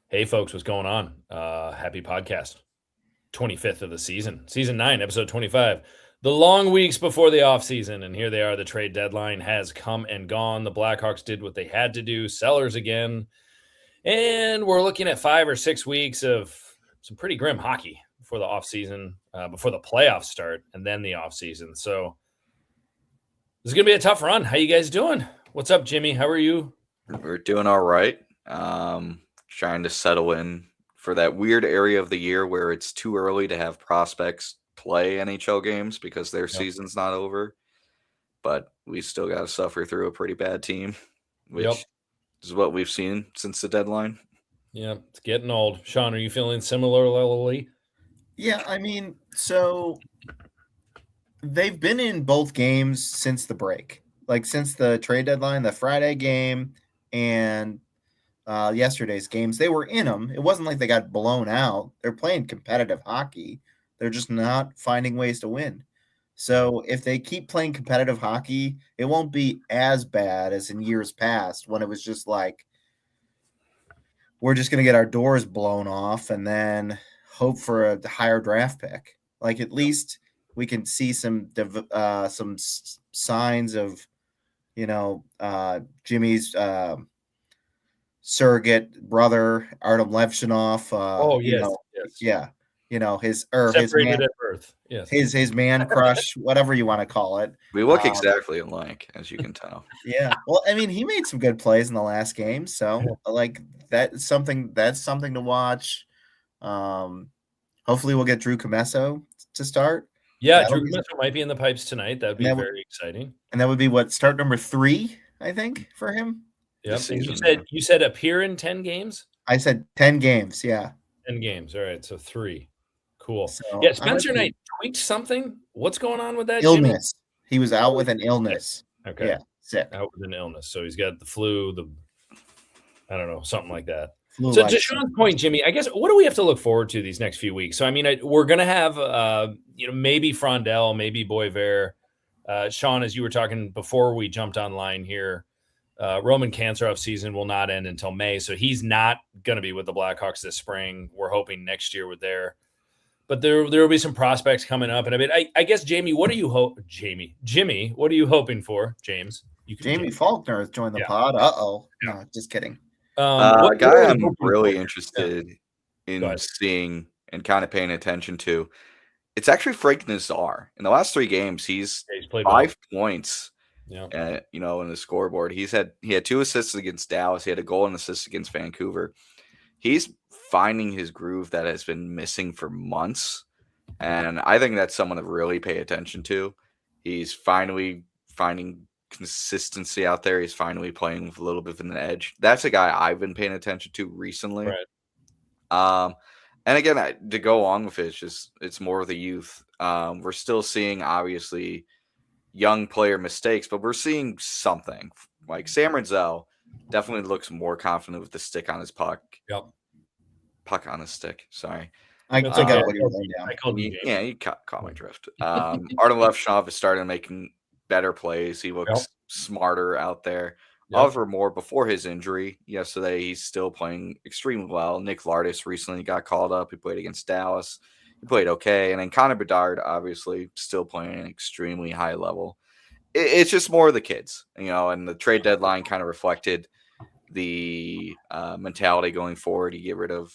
Hey, folks, what's going on? Happy podcast. 25th of the season, season 9, episode 25. The long weeks before the offseason, and here they are. The trade deadline has come and gone. The Blackhawks did what they had to do, sellers again. And we're looking at 5 or 6 weeks of some pretty grim hockey before the offseason, before the playoffs start, and then the offseason. So this is going to be a tough run. How you guys doing? What's up, Jimmy? How are you? We're doing all right. Trying to settle in for that weird area of the year where it's too early to have prospects play NHL games because their season's not over. But we still got to suffer through a pretty bad team, which is what we've seen since the deadline. Yeah, it's getting old. Sean, are you feeling similarly? Yeah, I mean, so they've been in both games since the break, like since the trade deadline, the Friday game and yesterday's games. They were in them. It wasn't like they got blown out. They're playing competitive hockey. They're just not finding ways to win. So if they keep playing competitive hockey, it won't be as bad as in years past when it was just like, we're just going to get our doors blown off and then hope for a higher draft pick. Like at least we can see some signs of, Jimmy's surrogate brother, Artem Levshinov. Yes. His separated man, at birth. Yes, his man crush, whatever you want to call it. We look exactly alike, as you can tell. Yeah, well, I mean, he made some good plays in the last game, so like that's something to watch. Hopefully, we'll get Drew Comesso to start. Yeah, Drew Comesso might be in the pipes tonight. That'd be very exciting. And that would be start number 3, I think, for him. Yep. You said appear in 10 games? I said 10 games, yeah. 10 games. All right, so 3. Cool. So, Spencer Knight tweaked something. What's going on with that? Illness. Jimmy? He was out with an illness. Okay. Yeah, sick. Out with an illness. So he's got the flu, I don't know, something like that. So to Sean's point, Jimmy, I guess what do we have to look forward to these next few weeks? So, I mean, we're going to have, maybe Frondell, maybe Boisvert. Sean, as you were talking before we jumped online here, Roman Kanserov season will not end until May. So he's not going to be with the Blackhawks this spring. We're hoping next year with but there will be some prospects coming up. And I guess, Jimmy, what are you hoping for, James? Jamie Faulkner has joined the pod. Uh-oh. No, just kidding. A guy I'm really interested in seeing and kind of paying attention to, it's actually Frank Nazar. In the last 3 games, he's played 5 points. Yeah, in the scoreboard. He had 2 assists against Dallas. He had a goal and assist against Vancouver. He's finding his groove that has been missing for months, and I think that's someone to really pay attention to. He's finally finding consistency out there. He's finally playing with a little bit of an edge. That's a guy I've been paying attention to recently. Right. And again, to go along with it, it's more of the youth. We're still seeing obviously young player mistakes, but we're seeing something. Like Sam Rinzel definitely looks more confident with the stick on his puck. Yep. Puck on his stick. Sorry. I got what you're laying down. I called you. Yeah, you caught my drift. Artem Levshinov is starting to make better plays. He looks smarter out there. Oliver Moore, before his injury yesterday, he's still playing extremely well. Nick Lardis recently got called up. He played against Dallas. He played okay. And then Connor Bedard, obviously, still playing at an extremely high level. It's just more of the kids, and the trade deadline kind of reflected the mentality going forward. You get rid of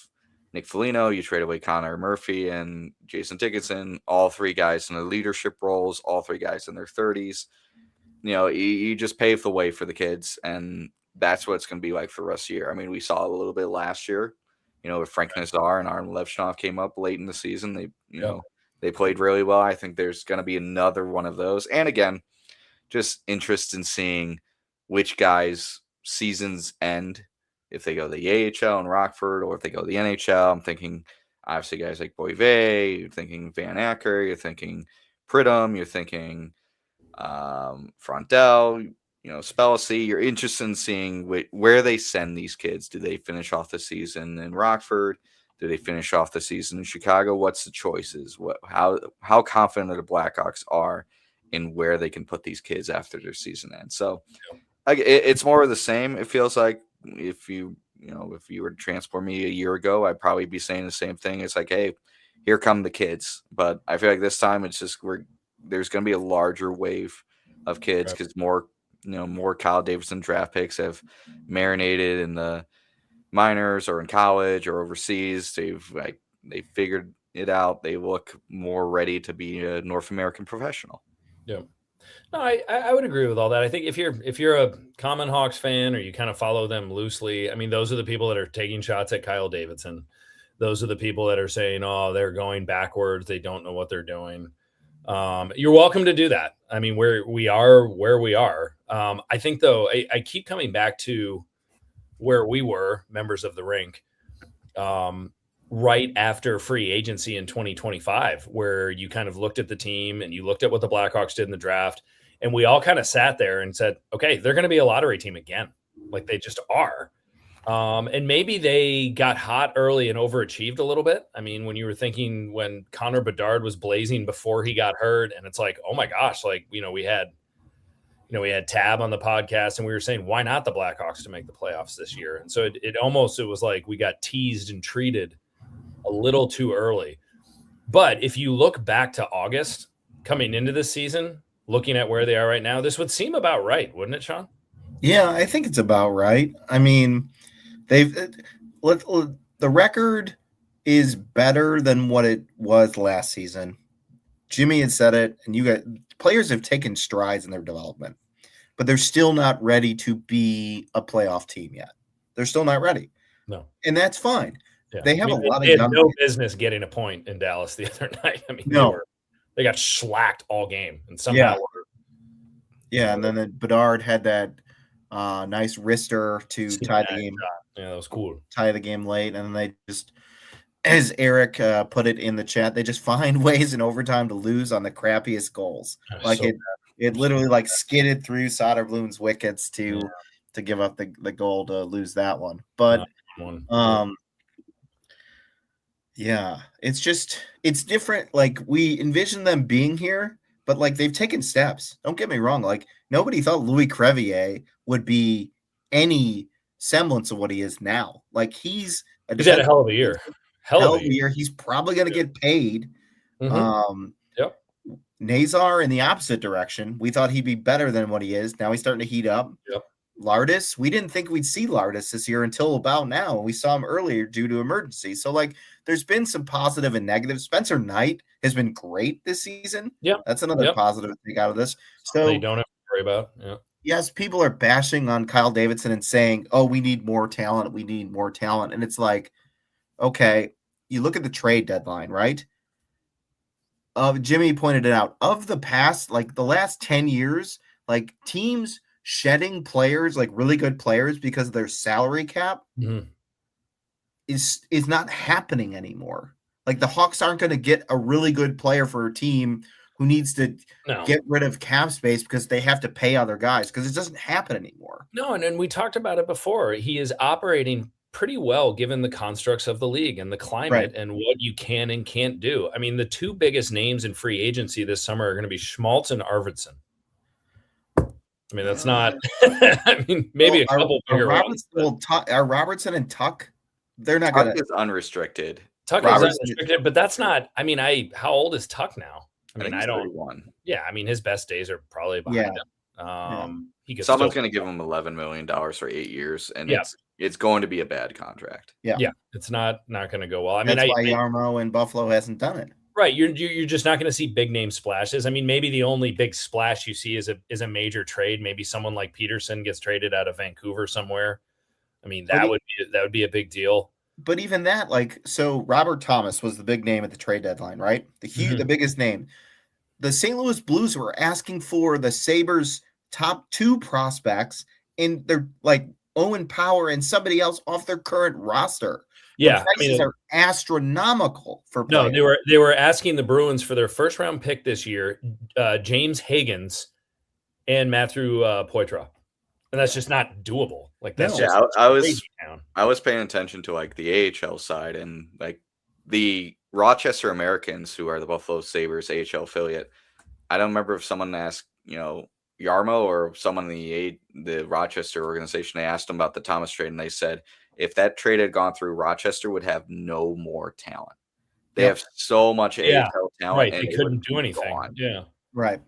Nick Foligno, you trade away Connor Murphy and Jason Dickinson, all 3 guys in their leadership roles, all 3 guys in their 30s. You just pave the way for the kids, and that's what it's going to be like for the rest of the year. I mean, we saw a little bit last year, with Frank Nazar and Artem Levshinov came up late in the season. They played really well. I think there's going to be another one of those. And again, just interest in seeing which guys' seasons end, if they go to the AHL in Rockford or if they go to the NHL. I'm thinking, obviously, guys like Boisvert, you're thinking Van Acker, you're thinking Pridham, you're thinking Frondell, Spellacy. You're interested in seeing where they send these kids. Do they finish off the season in Rockford? Do they finish off the season in Chicago? What's the choices? How confident the Blackhawks are in where they can put these kids after their season ends? So it's more of the same. It feels like if you if you were to transport me a year ago, I'd probably be saying the same thing. It's like, hey, here come the kids. But I feel like this time it's just there's going to be a larger wave of kids because more Kyle Davidson draft picks have marinated in the minors or in college or overseas. They figured it out. They look more ready to be a North American professional. Yeah. No, I would agree with all that. I think if you're a common Hawks fan or you kind of follow them loosely, I mean, those are the people that are taking shots at Kyle Davidson. Those are the people that are saying, oh, they're going backwards. They don't know what they're doing. You're welcome to do that. I mean, we are where we are. I think, though, I keep coming back to where we were, members of the rink, right after free agency in 2025, where you kind of looked at the team and you looked at what the Blackhawks did in the draft. And we all kind of sat there and said, okay, they're going to be a lottery team again. Like they just are. And maybe they got hot early and overachieved a little bit. I mean, when you were thinking when Connor Bedard was blazing before he got hurt, and it's like, oh my gosh, like, we had Tab on the podcast and we were saying, why not the Blackhawks to make the playoffs this year? And so it was like we got teased and treated a little too early. But if you look back to August coming into this season, looking at where they are right now, this would seem about right, wouldn't it, Sean? Yeah, I think it's about right. I mean, the record is better than what it was last season. Jimmy had said it, and players have taken strides in their development, but they're still not ready to be a playoff team yet. They're still not ready. No. And that's fine. Yeah. They have a lot of they had no business getting a point in Dallas the other night. I mean, no. They got shellacked all game, and somehow. Yeah, and then Bedard had that nice wrister to tie the game. Yeah, that was cool. Tie the game late, and then they just, as Eric put it in the chat, they just find ways in overtime to lose on the crappiest goals. Like it literally like skidded through Soderblom's wickets to give up the goal to lose that one. But yeah, it's different. Like we envision them being here, but like they've taken steps. Don't get me wrong. Like nobody thought Louis Crevier would be any semblance of what he is now. Like he's had a hell of a year. Hell of a year. He's probably going to get paid. Mm-hmm. Yep. Nazar in the opposite direction. We thought he'd be better than what he is. Now he's starting to heat up. Yep. Lardis, we didn't think we'd see Lardis this year until about now. We saw him earlier due to emergency. So, like, there's been some positive and negative. Spencer Knight has been great this season. Yeah. That's another positive thing out of this. So they don't have to worry about. Yeah. Yes, people are bashing on Kyle Davidson and saying, oh, we need more talent. We need more talent. And it's like, okay, you look at the trade deadline, right? Jimmy pointed it out. Of the past, like the last 10 years, like teams shedding players, like really good players because of their salary cap is not happening anymore. Like the Hawks aren't going to get a really good player for a team who needs to get rid of cap space because they have to pay other guys because it doesn't happen anymore. No, and we talked about it before. He is operating pretty well given the constructs of the league and the climate and what you can and can't do. I mean, the two biggest names in free agency this summer are going to be Schmaltz and Arvidsson. I mean, that's not – I mean, maybe a couple bigger ones. Are Robertson and Tuck? They're not Tuck going to – is unrestricted. Tuck is unrestricted, but that's not – I mean, how old is Tuck now? I mean, I don't – 31. Yeah, I mean, his best days are probably behind him. Someone's going to give him $11 million for 8 years, and it's going to be a bad contract. Yeah, it's not going to go well. I mean, that's why Yarmo in Buffalo hasn't done it. Right, you're just not going to see big name splashes. I mean, maybe the only big splash you see is a major trade. Maybe someone like Peterson gets traded out of Vancouver somewhere. I mean, that would be a big deal. But even that, like, so Robert Thomas was the big name at the trade deadline, right? The biggest name. The St. Louis Blues were asking for the Sabres' top 2 prospects, and they're like Owen Power and somebody else off their current roster. Yeah, the prices are astronomical for players. No, they were asking the Bruins for their first round pick this year, James Higgins and Matthew Poitras, and that's just not doable. Like that's I was paying attention to like the AHL side and like the Rochester Americans, who are the Buffalo Sabres AHL affiliate. I don't remember if someone asked, Yarmo or someone in the Rochester organization. They asked them about the Thomas trade, and they said if that trade had gone through, Rochester would have no more talent. They have so much AHL talent. Right. They couldn't do anything. Yeah. Right.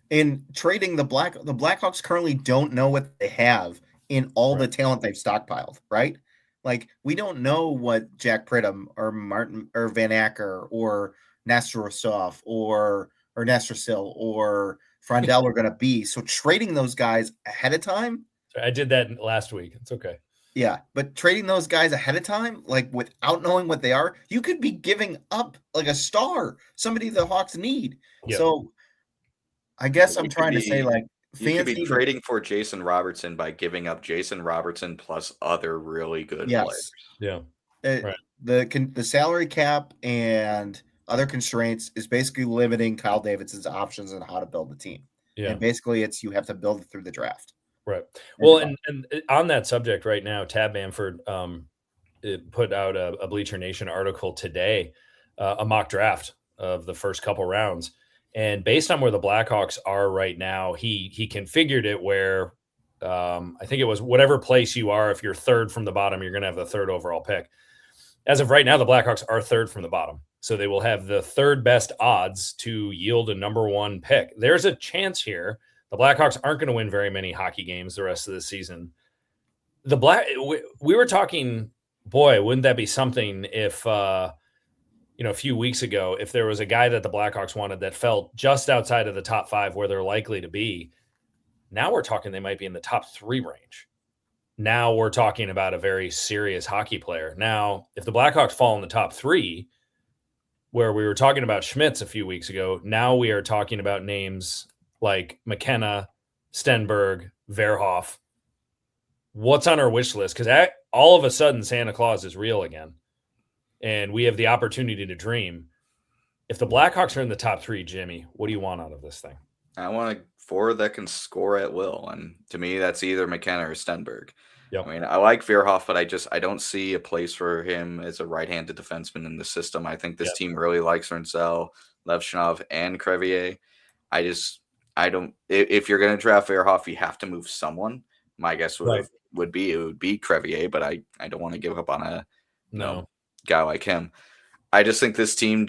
In trading the Blackhawks currently don't know what they have in all the talent they've stockpiled, right? Like, we don't know what Jack Pridham or Martin or Van Acker or Nesterosov or Nestrasil or Frondell are going to be. So trading those guys ahead of time. I did that last week. It's okay. Yeah, but trading those guys ahead of time, like without knowing what they are, you could be giving up like a star, somebody the Hawks need. Yep. So I guess I'm trying to say, like, you could be trading for Jason Robertson by giving up Jason Robertson plus other really good players. Yeah. Right. The salary cap and other constraints is basically limiting Kyle Davidson's options on how to build the team. Yeah. And basically you have to build it through the draft. Right. Well, and on that subject right now, Tab Bamford put out a Bleacher Nation article today, a mock draft of the first couple rounds. And based on where the Blackhawks are right now, he configured it where I think it was whatever place you are, if you're third from the bottom, you're going to have the third overall pick. As of right now, the Blackhawks are third from the bottom. So they will have the third best odds to yield a number one pick. There's a chance here. The Blackhawks aren't going to win very many hockey games the rest of the season. We were talking, boy, wouldn't that be something if, a few weeks ago, if there was a guy that the Blackhawks wanted that felt just outside of the top 5 where they're likely to be. Now we're talking they might be in the top 3 range. Now we're talking about a very serious hockey player. Now, if the Blackhawks fall in the top 3, where we were talking about Schmitz a few weeks ago, now we are talking about names like McKenna, Stenberg, Verhoff. What's on our wish list? Because all of a sudden Santa Claus is real again. And we have the opportunity to dream. If the Blackhawks are in the top 3, Jimmy, what do you want out of this thing? I want a forward that can score at will. And to me, that's either McKenna or Stenberg. Yep. I mean, I like Verhoff, but I don't see a place for him as a right-handed defenseman in the system. I think this team really likes Rinsel, Levchinov, and Crevier. If you're going to draft Verhoff, you have to move someone. My guess would be Crevier, but I don't want to give up on a guy like him. I just think this team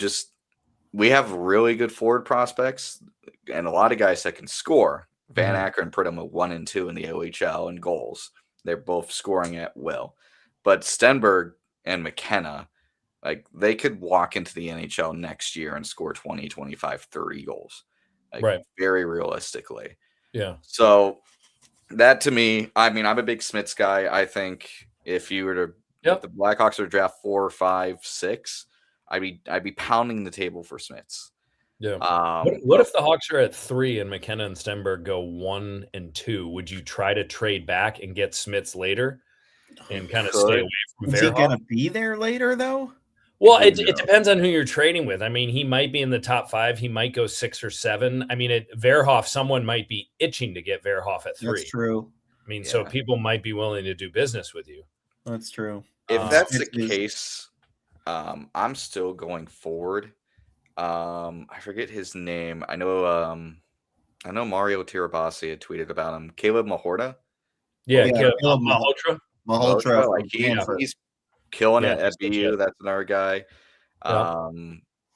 we have really good forward prospects and a lot of guys that can score. Van Acker and Pridham are 1 and 2 in the OHL in goals. They're both scoring at will. But Stenberg and McKenna, like, they could walk into the NHL next year and score 20, 25, 30 goals. Very realistically. Yeah. So that, to me, I mean, I'm a big Smits guy. I think if you were to if the Blackhawks were to draft 4, 5, 6, I'd be pounding the table for Smits. Yeah. What if the Hawks are at 3 and McKenna and Stenberg go 1 and 2? Would you try to trade back and get Smits later and kind of stay away from Verhoff? Is he going to be there later, though? Well, it depends on who you're trading with. I mean, he might be in the top 5. He might go 6 or 7. I mean, Verhoff, someone might be itching to get Verhoff at 3. That's true. I mean, so people might be willing to do business with you. That's true. If that's the case, I'm still going forward. I forget his name. I know Mario Tirabassi had tweeted about him. Caleb Mahorta. Caleb Malhotra. Malhotra, like he's killing it at BU. That's another guy.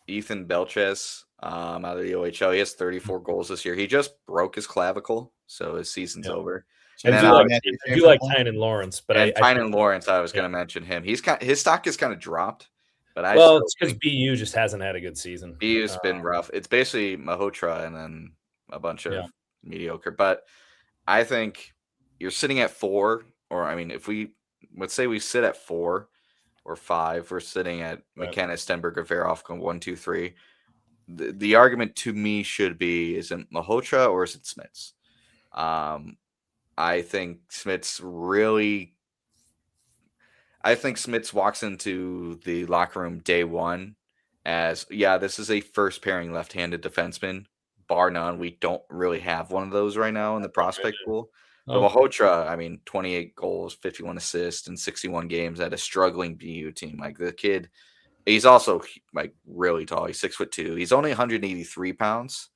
Ethan Belches out of the OHL. He has 34 goals this year. He just broke his clavicle, so his season's over. And I do like Tynan Lawrence, but Tynan Lawrence, I was going to mention him. His stock is kind of dropped. But it's because BU just hasn't had a good season. BU's been rough. It's basically Malhotra and then a bunch of mediocre. But I think you're sitting at 4, or I mean, let's say we sit at 4 or 5, we're sitting at McKenna, Stenberg, or Verhoff going 1, 2, 3. The argument to me should be: is it Malhotra or is it Smits? I think Smits walks into the locker room day one as, this is a first pairing left-handed defenseman, bar none. We don't really have one of those right now in the prospect pool. But Malhotra, I mean, 28 goals, 51 assists in 61 games at a struggling BU team. Like, the kid, he's also like really tall. He's 6'2". He's only 183 pounds,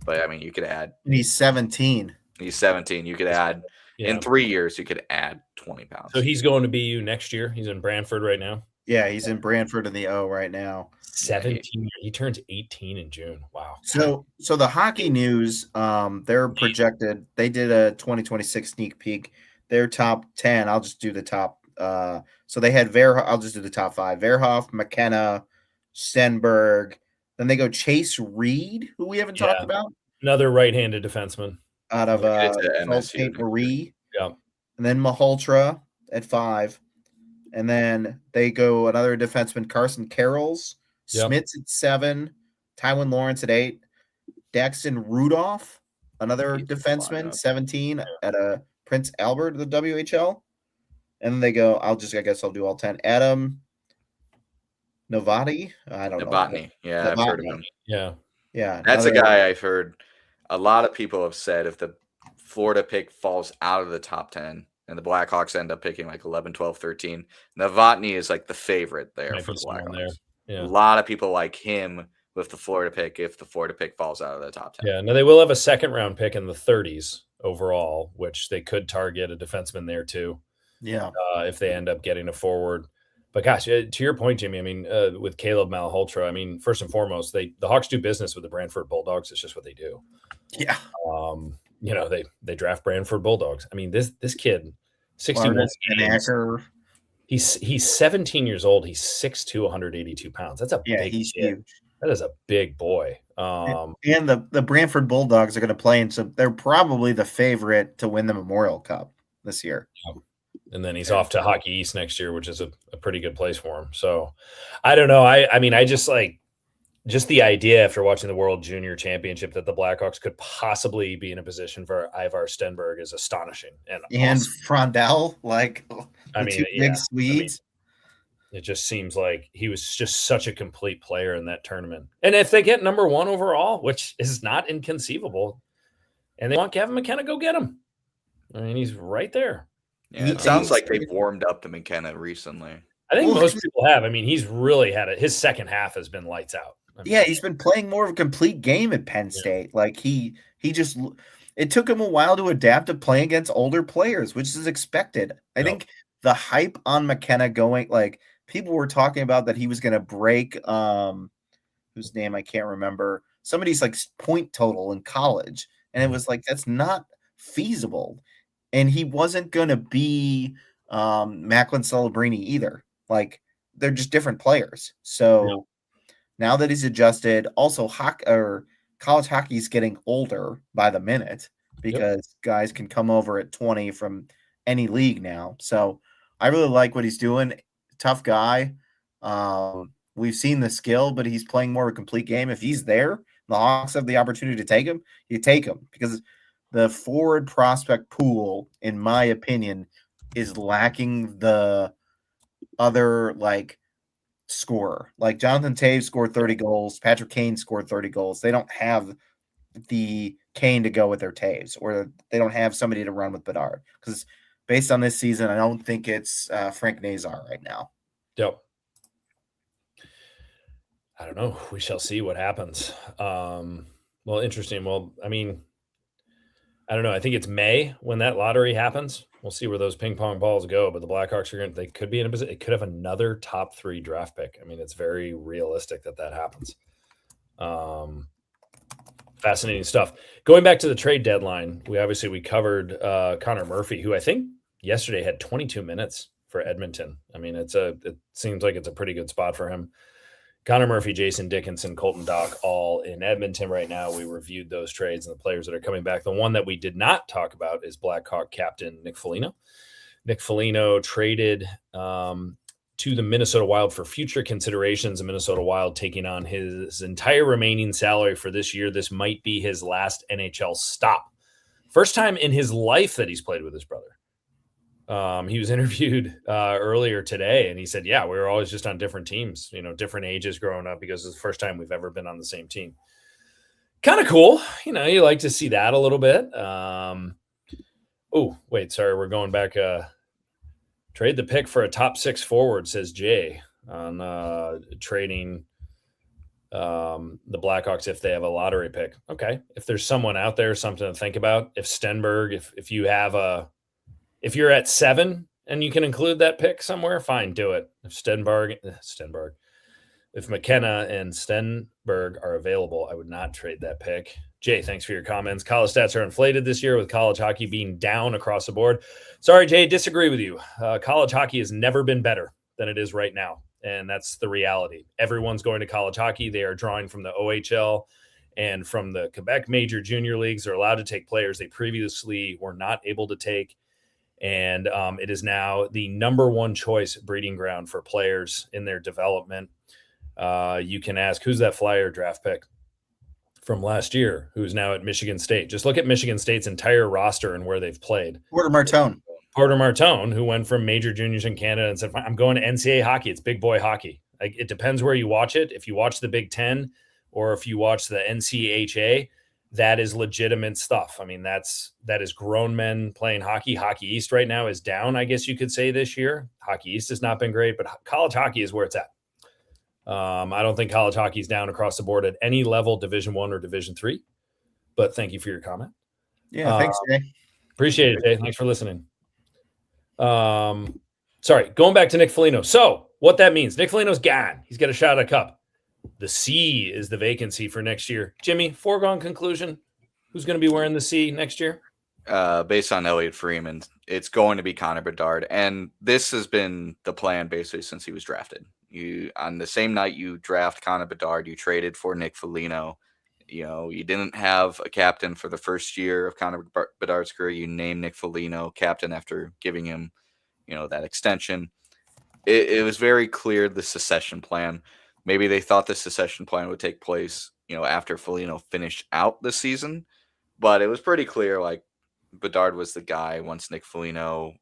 but I mean, you could add. And he's 17. He's 17. You could add In 3 years, he could add 20 pounds. So he's going to BU next year. He's in Brantford right now. Yeah, he's in Brantford in the O right now. 17. He turns 18 in June. Wow. So the hockey news, they're projected. They did a 2026 sneak peek. Their top 10. I'll just do the top. So they had I'll just do the top 5. Verhoff, McKenna, Stenberg. Then they go Chase Reed, who we haven't talked about. Another right-handed defenseman Out of MSU. Marie. Yeah. And then Malhotra at 5. And then they go another defenseman, Carson Carrolls, Smits at 7, Tywin Lawrence at 8, Daxton Rudolph, another defenseman, 17 at a Prince Albert, the WHL. And then they go, I guess I'll do all 10. Adam Novotny. I don't know. Novotny. Yeah, I've heard of him. Yeah. Yeah. That's a guy I've heard a lot of people have said if the Florida pick falls out of the top 10 and the Blackhawks end up picking like 11, 12, 13, Novotny is like the favorite there for the Blackhawks. Yeah. A lot of people like him with the Florida pick if the Florida pick falls out of the top 10. Yeah. Now they will have a second round pick in the 30s overall, which they could target a defenseman there too. Yeah. If they end up getting a forward. But gosh, to your point, Jimmy, I mean, with Caleb Malhotra, I mean, first and foremost, the Hawks do business with the Brantford Bulldogs. It's just what they do. Yeah. They draft Brantford Bulldogs. I mean, this kid, 61 games. He's 17 years old. He's 6'2", 182 pounds. That's he's kid. Huge. That is a big boy. And the Brantford Bulldogs are going to play, and so they're probably the favorite to win the Memorial Cup this year. And then he's off to Hockey East next year, which is a pretty good place for him. So I don't know. I mean, I just the idea after watching the World Junior Championship that the Blackhawks could possibly be in a position for Ivar Stenberg is astonishing. And awesome. Frondell, two big Swedes. It just seems like he was just such a complete player in that tournament. And if they get number 1 overall, which is not inconceivable, and they want Kevin McKenna, go get him. I mean, he's right there. Yeah, it sounds like they've warmed up to McKenna recently. I think most people have. I mean, he's really had it. His second half has been lights out. He's been playing more of a complete game at Penn State. Like he just it took him a while to adapt to playing against older players, which is expected. I think the hype on McKenna going, like people were talking about that he was going to break whose name I can't remember, somebody's like point total in college, and it was like that's not feasible. And he wasn't going to be Macklin Celebrini either. Like, they're just different players. So now that he's adjusted, also college hockey is getting older by the minute because guys can come over at 20 from any league now. So I really like what he's doing. Tough guy. We've seen the skill, but he's playing more of a complete game. If he's there, the Hawks have the opportunity to take him, you take him because the forward prospect pool, in my opinion, is lacking the other scorer. Like Jonathan Taves scored 30 goals. Patrick Kane scored 30 goals. They don't have the Kane to go with their Taves, or they don't have somebody to run with Bedard. Because based on this season, I don't think it's Frank Nazar right now. Yep. I don't know. We shall see what happens. Well, interesting. Well, I mean, I don't know. I think it's May when that lottery happens. We'll see where those ping pong balls go. But the Blackhawks they could be in a position. It could have another top 3 draft pick. I mean, it's very realistic that happens. Fascinating stuff. Going back to the trade deadline, we covered Connor Murphy, who I think yesterday had 22 minutes for Edmonton. I mean, it seems like it's a pretty good spot for him. Connor Murphy, Jason Dickinson, Colton Dock, all in Edmonton right now. We reviewed those trades and the players that are coming back. The one that we did not talk about is Blackhawk captain Nick Foligno. Nick Foligno traded to the Minnesota Wild for future considerations. The Minnesota Wild taking on his entire remaining salary for this year. This might be his last NHL stop. First time in his life that he's played with his brother. He was interviewed earlier today, and he said, yeah, we were always just on different teams, different ages growing up because it's the first time we've ever been on the same team. Kind of cool. You like to see that a little bit. We're going back. Trade the pick for a top 6 forward, says Jay, on trading the Blackhawks if they have a lottery pick. Okay. If there's someone out there, something to think about. If Stenberg, if you have a If you're at 7 and you can include that pick somewhere, fine, do it. If McKenna and Stenberg are available, I would not trade that pick. Jay, thanks for your comments. College stats are inflated this year with college hockey being down across the board. Sorry, Jay, disagree with you. College hockey has never been better than it is right now, and that's the reality. Everyone's going to college hockey. They are drawing from the OHL and from the Quebec major junior leagues. They're allowed to take players they previously were not able to take. And it is now the number one choice breeding ground for players in their development. You can ask, who's that Flyer draft pick from last year who's now at Michigan State? Just look at Michigan State's entire roster and where they've played. Porter Martone, who went from major juniors in Canada and said, I'm going to NCAA hockey. It's big boy hockey. Like, it depends where you watch it. If you watch the Big Ten or if you watch the NCHA, that is legitimate stuff. I mean, that is grown men playing hockey. Hockey East right now is down, I guess you could say, this year. Hockey East has not been great, but college hockey is where it's at. I don't think college hockey is down across the board at any level, Division I or Division III. But thank you for your comment. Yeah, thanks, Jay. Appreciate it, Jay. Thanks for listening. Sorry, going back to Nick Foligno. So what that means, Nick Foligno's gone. He's got a shot at a cup. The C is the vacancy for next year. Jimmy, foregone conclusion. Who's going to be wearing the C next year? Based on Elliott Freeman, it's going to be Connor Bedard. And this has been the plan basically since he was drafted. On the same night you draft Connor Bedard, you traded for Nick Foligno. You didn't have a captain for the first year of Connor Bedard's career. You named Nick Foligno captain after giving him, that extension. It was very clear the succession plan. Maybe they thought the succession plan would take place, after Foligno finished out the season. But it was pretty clear, like, Bedard was the guy once Nick Foligno,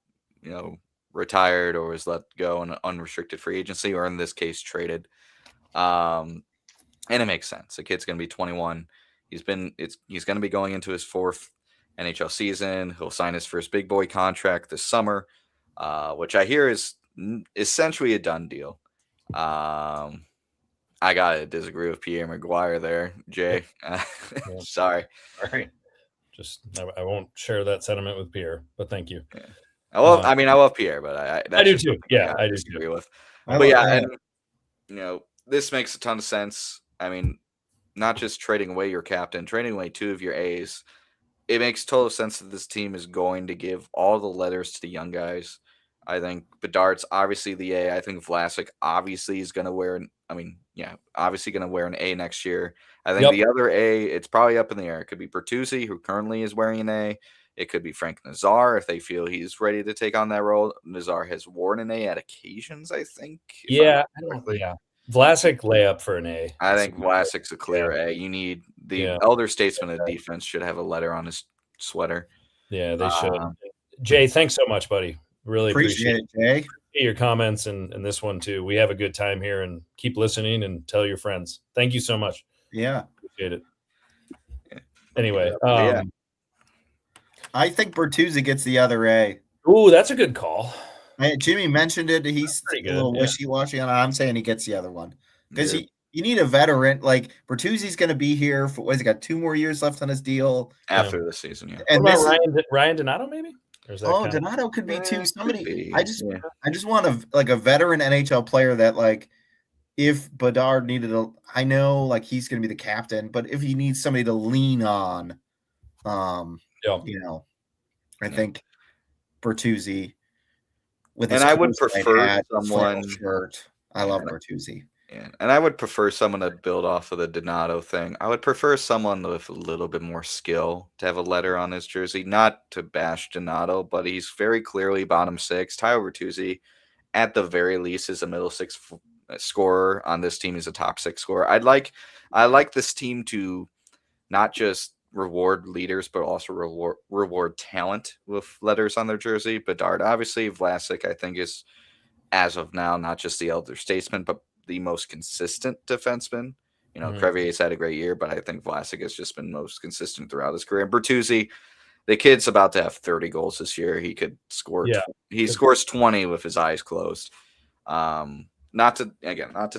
retired or was let go on an unrestricted free agency, or in this case, traded. And it makes sense. The kid's going to be 21. He's going to be going into his 4th NHL season. He'll sign his first big boy contract this summer, which I hear is essentially a done deal. I gotta disagree with Pierre Maguire there, Jay. Sorry. All right. I won't share that sentiment with Pierre, but thank you. Yeah. I love Pierre, but I do too. Yeah, I disagree with. But yeah, and this makes a ton of sense. I mean, not just trading away your captain, trading away 2 of your A's. It makes total sense that this team is going to give all the letters to the young guys. I think Bedard's obviously the A. I think Vlasic obviously is going to wear obviously going to wear an A next year. I think the other A, it's probably up in the air. It could be Bertuzzi, who currently is wearing an A. It could be Frank Nazar if they feel he's ready to take on that role. Nazar has worn an A at occasions, I think. Vlasic layup for an A. I think Vlasic's a clear A. You need the elder statesman of defense should have a letter on his sweater. Yeah, they should. Jay, thanks so much, buddy. Really appreciate it, Jay. Your comments and this one too. We have a good time here, and keep listening and tell your friends. Thank you so much. Yeah. Appreciate it. Anyway, I think Bertuzzi gets the other A. Ooh, that's a good call. Jimmy mentioned it. He's a little wishy-washy on it. I'm saying he gets the other one. Because you need a veteran. Like, Bertuzzi's going to be here for, he's got 2 more years left on his deal. After the season, yeah. And what about Ryan Donato, maybe? Donato could be too. Somebody, I just want a veteran NHL player that, like, if Bedard needed I know, like, he's going to be the captain, but if he needs somebody to lean on, I think Bertuzzi with his, and I would prefer someone. Shirt. I love Bertuzzi. Yeah, and I would prefer someone to build off of the Donato thing. I would prefer someone with a little bit more skill to have a letter on his jersey. Not to bash Donato, but he's very clearly bottom 6. Tyler Bertuzzi, at the very least, is a middle 6 scorer on this team. He's a top 6 scorer. I like this team to not just reward leaders, but also reward talent with letters on their jersey. Bedard, obviously, Vlasic, I think, is, as of now, not just the elder statesman, but the most consistent defenseman. Crevier's had a great year, but I think Vlasic has just been most consistent throughout his career. And Bertuzzi, the kid's about to have 30 goals this year. He could score. He scores 20 with his eyes closed. Not to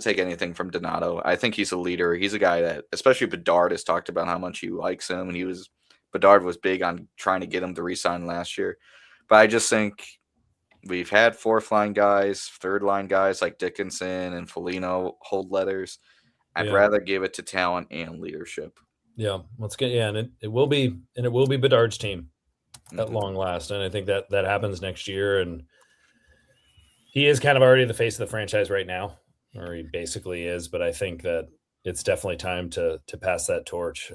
take anything from Donato. I think he's a leader. He's a guy that, especially Bedard, has talked about how much he likes him. And Bedard was big on trying to get him to re-sign last year. But I just think we've had fourth line guys, third line guys like Dickinson and Foligno hold letters. I'd rather give it to talent and leadership. Yeah, let's get and it will be Bedard's team at long last, and I think that happens next year. And he is kind of already the face of the franchise right now, or he basically is. But I think that it's definitely time to pass that torch.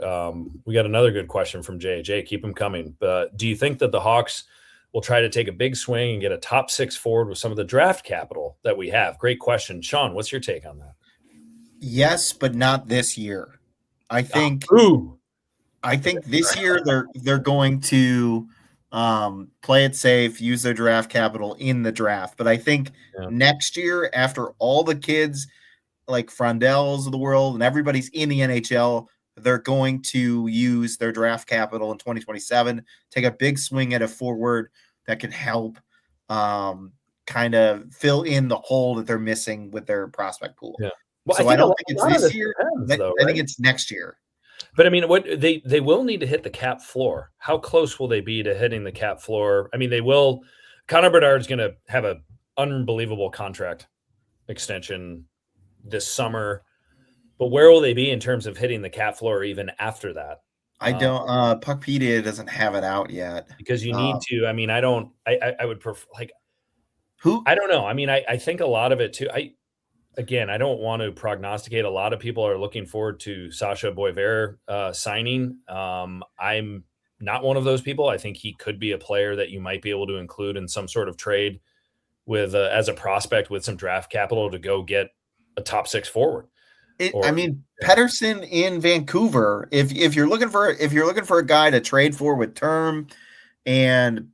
We got another good question from Jay. Jay, keep them coming. But do you think that the Hawks will try to take a big swing and get a top 6 forward with some of the draft capital that we have? Great question. Sean, what's your take on that? Yes, but not this year. I think this year they're going to play it safe, use their draft capital in the draft. But I think next year, after all the kids like Frondels of the world and everybody's in the NHL, they're going to use their draft capital in 2027, take a big swing at a forward that can help kind of fill in the hole that they're missing with their prospect pool. Yeah. Well, so I don't think it's this year. I think it's next year. But I mean, what they will need to hit the cap floor. How close will they be to hitting the cap floor? I mean, they will. Connor Bedard's going to have an unbelievable contract extension this summer. But where will they be in terms of hitting the cap floor even after that? I don't. Puckpedia doesn't have it out yet because you need to. I mean, I don't. I would prefer who. I don't know. I mean, I think a lot of it too. Again, I don't want to prognosticate. A lot of people are looking forward to Sasha Boisvert signing. I'm not one of those people. I think he could be a player that you might be able to include in some sort of trade with as a prospect with some draft capital to go get a top 6 forward. Pettersson in Vancouver. If you're looking for a guy to trade for with term, and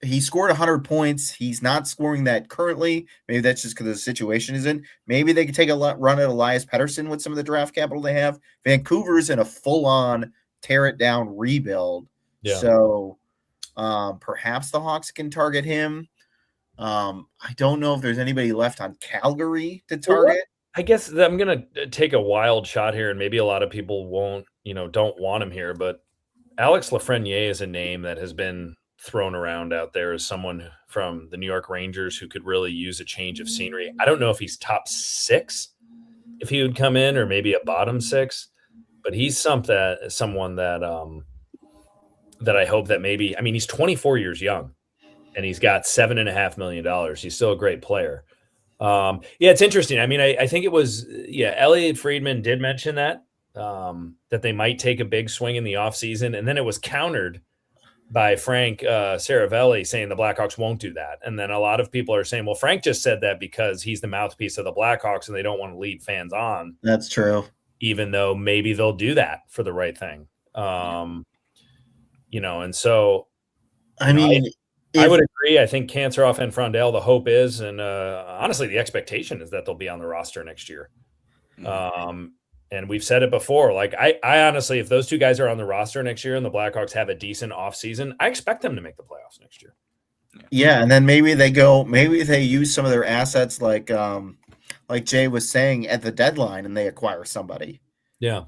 he scored 100 points, he's not scoring that currently. Maybe that's just because the situation is in. Maybe they could take a run at Elias Pettersson with some of the draft capital they have. Vancouver's in a full-on tear it down rebuild. Yeah. So perhaps the Hawks can target him. I don't know if there's anybody left on Calgary to target. I guess I'm going to take a wild shot here, and maybe a lot of people don't want him here, but Alex Lafreniere is a name that has been thrown around out there as someone from the New York Rangers who could really use a change of scenery. I don't know if he's top 6, if he would come in, or maybe a bottom 6, but he's someone that that I hope that maybe, I mean, he's 24 years young and he's got $7.5 million. He's still a great player. It's interesting. I mean, I think it was, Elliot Friedman did mention that they might take a big swing in the offseason, and then it was countered by Frank Saravelli saying the Blackhawks won't do that. And then a lot of people are saying, well, Frank just said that because he's the mouthpiece of the Blackhawks and they don't want to lead fans on. That's true. Even though maybe they'll do that for the right thing. And so I would agree. I think Kanserov and Frondel, the hope is, and honestly, the expectation is that they'll be on the roster next year. And we've said it before. Like, I honestly, if those two guys are on the roster next year and the Blackhawks have a decent offseason, I expect them to make the playoffs next year. Yeah, and then maybe they use some of their assets like Jay was saying at the deadline, and they acquire somebody. Yeah.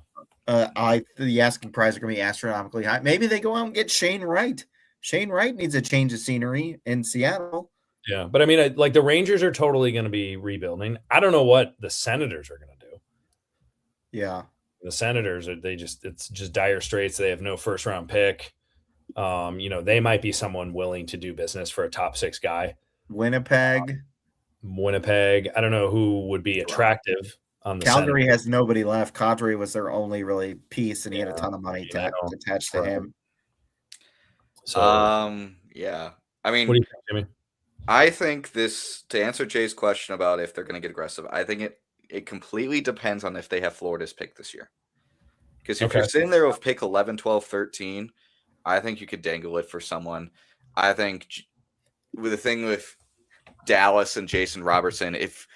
The asking price are going to be astronomically high. Maybe they go out and get Shane Wright. Shane Wright needs a change of scenery in Seattle. Yeah, but I mean, like the Rangers are totally going to be rebuilding. I don't know what the Senators are going to do. Yeah. The Senators it's just dire straits. They have no first round pick. They might be someone willing to do business for a top 6 guy. Winnipeg. I don't know who would be attractive on the Calgary Senators. has nobody left. Kadri was their only really piece, and he had a ton of money attached to him. So, I mean, what do you think, Jimmy? I think this, to answer Jay's question about if they're going to get aggressive, I think it completely depends on if they have Florida's pick this year. Because if you're sitting there with pick 11, 12, 13, I think you could dangle it for someone. I think with the thing with Dallas and Jason Robertson, if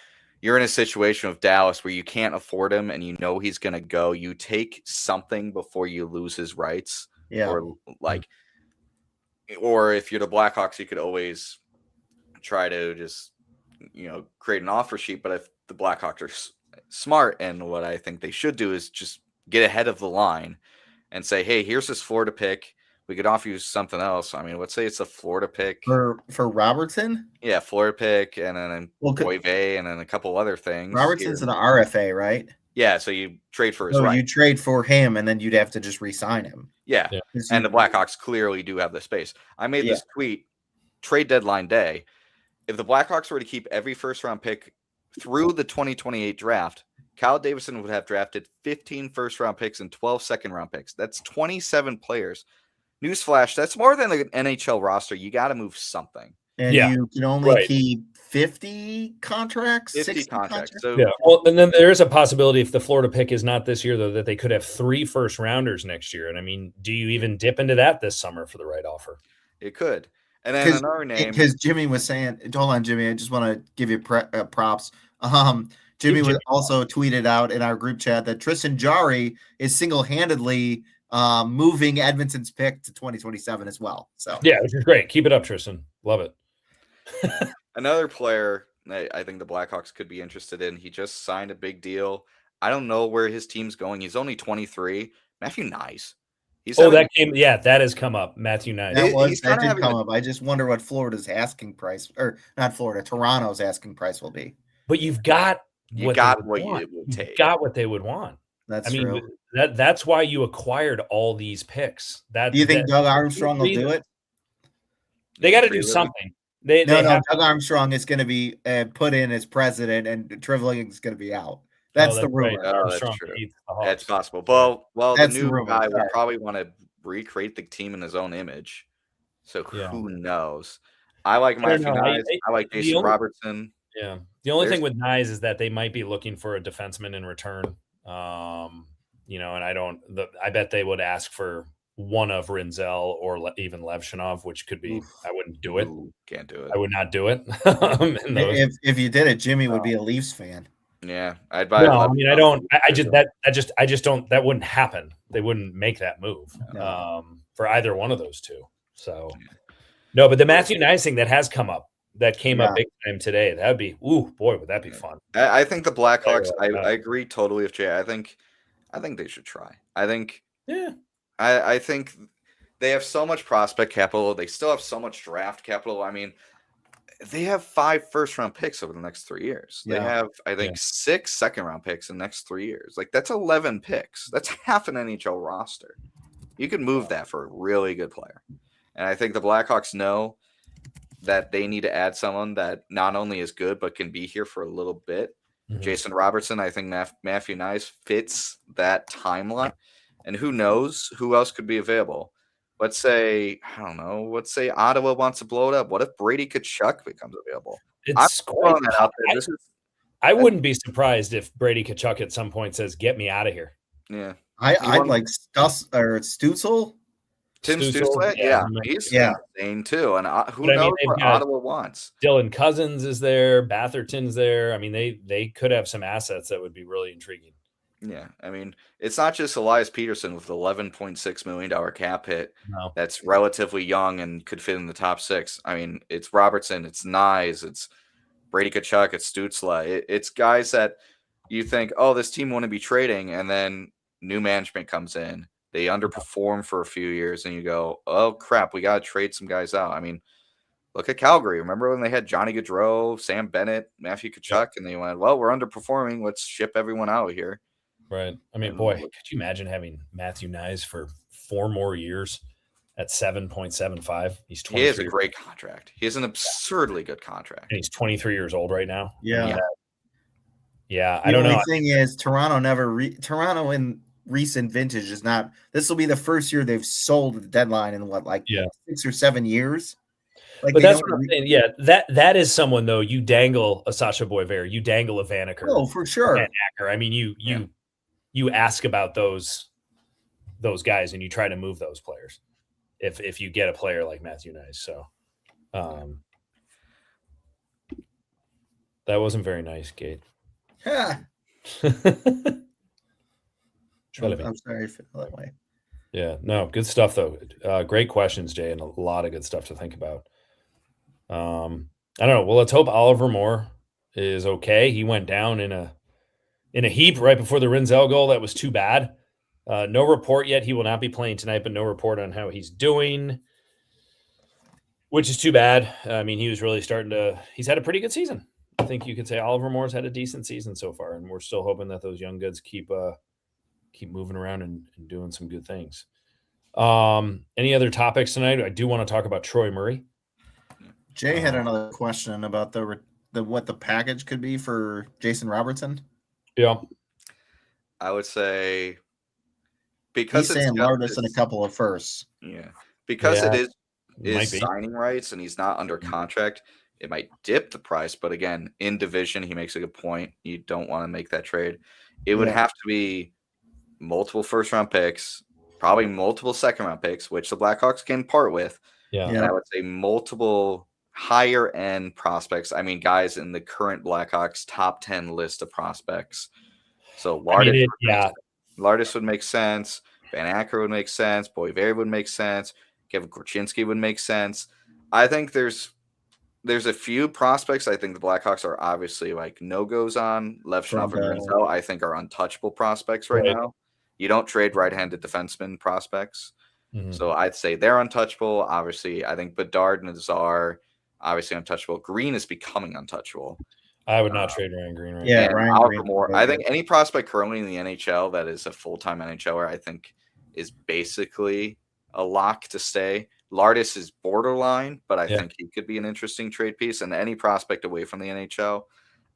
you're in a situation with Dallas where you can't afford him and you know he's going to go, you take something before you lose his rights. Yeah. Or if you're the Blackhawks, you could always try to just, create an offer sheet. But if the Blackhawks are smart, and what I think they should do is just get ahead of the line and say, hey, here's this Florida pick. We could offer you something else. I mean, let's say it's a Florida pick for Robertson. Yeah, Florida pick, and then Well, Boyve, and then a couple other things. Robertson's an RFA, right? Yeah, so you trade for his So right. you trade for him, and then you'd have to just re-sign him. Yeah. And the Blackhawks clearly do have the space. I made this tweet trade deadline day. If the Blackhawks were to keep every first-round pick through the 2028 draft, Kyle Davidson would have drafted 15 first-round picks and 12 second-round picks. That's 27 players. Newsflash, that's more than an NHL roster. You got to move something. And you can only keep 50 contracts, 60 contracts. So, well, and then there is a possibility if the Florida pick is not this year, though, that they could have 3 first-rounders next year. And, I mean, do you even dip into that this summer for the right offer? It could. And then another name. Because Jimmy was saying, hold on, Jimmy, I just want to give you props. Jimmy was also tweeted out in our group chat that Tristan Jarry is single-handedly moving Edmonton's pick to 2027 as well. So yeah, which is great. Keep it up, Tristan. Love it. Another player I think the Blackhawks could be interested in. He just signed a big deal. I don't know where his team's going. He's only 23. Matthew Nyes. That has come up. Matthew Nyes. That did come up. I just wonder what Florida's asking price, or not Florida, Toronto's asking price will be. But you've got what they would want. That's true. That's why you acquired all these picks. Do you think Doug Armstrong will do it? They got to do something. Doug Armstrong is going to be put in as president, and Trivling is going to be out. That's the rumor. Right. That's true. That's possible. Well, the new guy would probably want to recreate the team in his own image. So who knows? I like Matthew Nyes. I like Jason Robertson. Yeah. The only thing with Nyes is that they might be looking for a defenseman in return. And I bet they would ask for one of Rinzel or even Levshinov, which could be. I wouldn't do it. Can't do it. I would not do it. If you did it, Jimmy would be a Leafs fan. Yeah, I'd buy. No, I mean, I don't. I just don't. That wouldn't happen. They wouldn't make that move for either one of those two. So, no, but the Matthew Nyes thing that has come up, that came up big time today. That would be, would that be fun? I think the Blackhawks. I agree totally with Jay. I think they should try. I think. I think they have so much prospect capital. They still have so much draft capital. I mean, they have 5 first-round picks over the next 3 years. They have, I think, 6 second-round picks in the next 3 years. Like, that's 11 picks. That's half an NHL roster. You can move that for a really good player. And I think the Blackhawks know that they need to add someone that not only is good but can be here for a little bit. Mm-hmm. Jason Robertson, I think Matthew Nyes fits that timeline. And who knows who else could be available. Let's say, I don't know, let's say Ottawa wants to blow it up. What if Brady Tkachuk becomes available? I wouldn't be surprised if Brady Tkachuk at some point says, "Get me out of here." Yeah. I'd like Stützle. Tim Stützle? Yeah. He's insane too. And who knows what Ottawa wants? Dylan Cousins is there. Batherton's there. I mean, they could have some assets that would be really intriguing. Yeah, I mean, it's not just Elias Peterson with $11.6 million cap hit that's relatively young and could fit in the top 6. I mean, it's Robertson, it's Nyes, it's Brady Tkachuk, it's Stützle. It's guys that you think, oh, this team wouldn't be trading, and then new management comes in. They underperform for a few years, and you go, oh, crap, we got to trade some guys out. I mean, look at Calgary. Remember when they had Johnny Gaudreau, Sam Bennett, Matthew Tkachuk, and they went, well, we're underperforming. Let's ship everyone out of here. Right. I mean, boy, could you imagine having Matthew Nyes for 4 more years at 7.75? He's 23. He has a great contract. He has an absurdly good contract. And he's 23 years old right now. Yeah. I don't know. The only thing is Toronto in recent vintage is not. This will be the first year they've sold the deadline in 6 or 7 years. But that's what I'm saying. Yeah, that is someone though. You dangle a Sasha Boisvert, you dangle a Vanacker. Oh, for sure. I mean, you ask about those guys and you try to move those players if you get a player like Matthew Nyes. So that wasn't very nice, Gate. Yeah. I'm sorry I feel that way. Yeah, no, good stuff though. Great questions, Jay, and a lot of good stuff to think about. I don't know. Well, let's hope Oliver Moore is okay. He went down in a heap right before the Rinzel goal. That was too bad. No report yet. He will not be playing tonight, but no report on how he's doing, which is too bad. I mean, he was really he's had a pretty good season. I think you could say Oliver Moore's had a decent season so far, and we're still hoping that those young goods keep moving around and doing some good things. Any other topics tonight? I do want to talk about Troy Murray. Jay had another question about what the package could be for Jason Robertson. Yeah, I would say because he's saying Lardis and a couple of firsts. Yeah, because it is signing rights and he's not under contract. It might dip the price, but again, in division, he makes a good point. You don't want to make that trade. It would have to be multiple first-round picks, probably multiple second-round picks, which the Blackhawks can part with. Yeah. And I would say multiple higher-end prospects. I mean, guys in the current Blackhawks top 10 list of prospects. So Lardis would make sense. Van Acker would make sense. Boyver would make sense. Kevin Korchinski would make sense. I think there's a few prospects I think the Blackhawks are obviously like no-goes on. Lev Schneider and Rizzo, I think, are untouchable prospects right now. You don't trade right-handed defenseman prospects. Mm-hmm. So I'd say they're untouchable. Obviously, I think Bedard and Nazar, obviously untouchable. Green is becoming untouchable. I would not trade Ryan Green right now. Yeah, Ryan Green. I think any prospect currently in the NHL that is a full-time NHLer, I think, is basically a lock to stay. Lardis is borderline, but I think he could be an interesting trade piece. And any prospect away from the NHL,